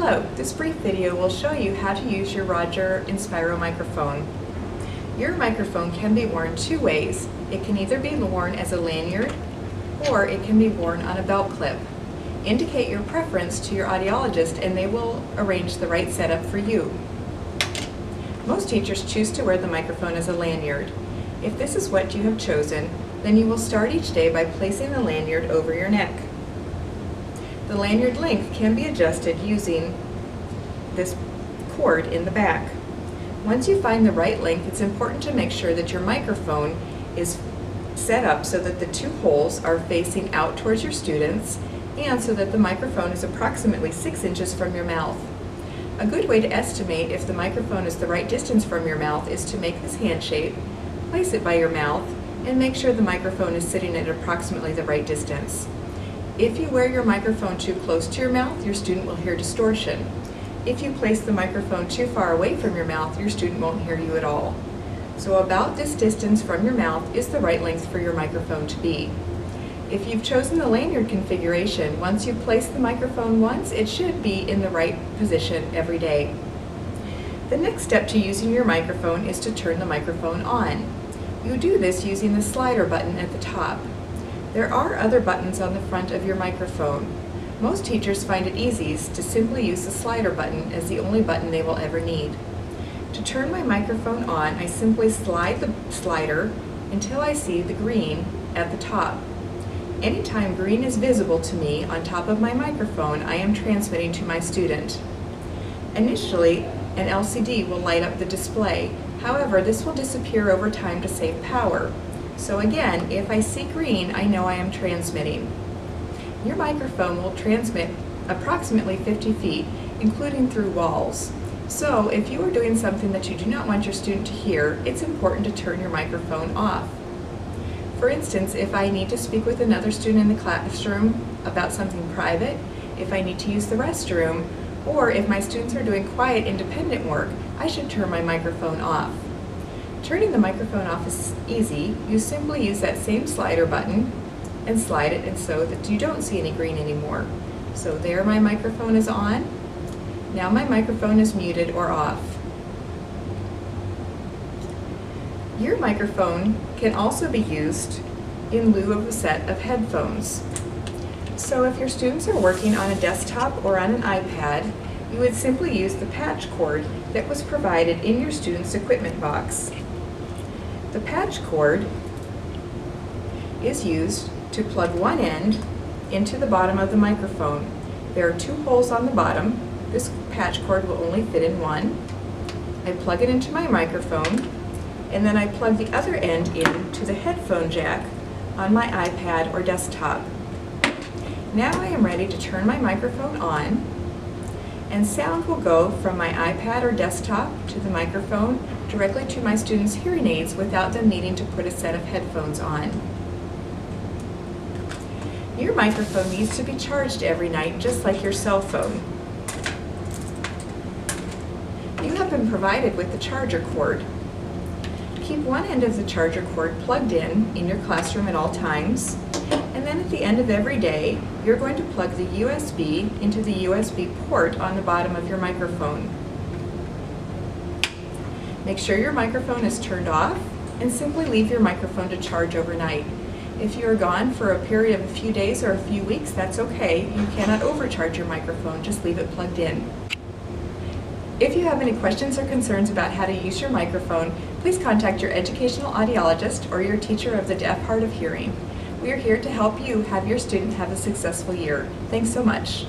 Hello, this brief video will show you how to use your Roger Inspiro microphone. Your microphone can be worn two ways. It can either be worn as a lanyard or it can be worn on a belt clip. Indicate your preference to your audiologist and they will arrange the right setup for you. Most teachers choose to wear the microphone as a lanyard. If this is what you have chosen, then you will start each day by placing the lanyard over your neck. The lanyard length can be adjusted using this cord in the back. Once you find the right length, it's important to make sure that your microphone is set up so that the two holes are facing out towards your students and so that the microphone is approximately 6 inches from your mouth. A good way to estimate if the microphone is the right distance from your mouth is to make this hand shape, place it by your mouth, and make sure the microphone is sitting at approximately the right distance. If you wear your microphone too close to your mouth, your student will hear distortion. If you place the microphone too far away from your mouth, your student won't hear you at all. So about this distance from your mouth is the right length for your microphone to be. If you've chosen the lanyard configuration, once you've placed the microphone once, it should be in the right position every day. The next step to using your microphone is to turn the microphone on. You do this using the slider button at the top. There are other buttons on the front of your microphone. Most teachers find it easiest to simply use the slider button as the only button they will ever need. To turn my microphone on, I simply slide the slider until I see the green at the top. Anytime green is visible to me on top of my microphone, I am transmitting to my student. Initially, an LCD will light up the display. However, this will disappear over time to save power. So again, if I see green, I know I am transmitting. Your microphone will transmit approximately 50 feet, including through walls. So if you are doing something that you do not want your student to hear, it's important to turn your microphone off. For instance, if I need to speak with another student in the classroom about something private, if I need to use the restroom, or if my students are doing quiet, independent work, I should turn my microphone off. Turning the microphone off is easy. You simply use that same slider button and slide it and so that you don't see any green anymore. So there my microphone is on. Now my microphone is muted or off. Your microphone can also be used in lieu of a set of headphones. So if your students are working on a desktop or on an iPad, you would simply use the patch cord that was provided in your student's equipment box. The patch cord is used to plug one end into the bottom of the microphone. There are two holes on the bottom. This patch cord will only fit in one. I plug it into my microphone and then I plug the other end into the headphone jack on my iPad or desktop. Now I am ready to turn my microphone on and sound will go from my iPad or desktop to the microphone directly to my students' hearing aids without them needing to put a set of headphones on. Your microphone needs to be charged every night, just like your cell phone. You have been provided with the charger cord. Keep one end of the charger cord plugged in your classroom at all times, and then at the end of every day, you're going to plug the USB into the USB port on the bottom of your microphone. Make sure your microphone is turned off and simply leave your microphone to charge overnight. If you are gone for a period of a few days or a few weeks, that's okay. You cannot overcharge your microphone, just leave it plugged in. If you have any questions or concerns about how to use your microphone, please contact your educational audiologist or your teacher of the deaf, hard of hearing. We are here to help you have your student have a successful year. Thanks so much.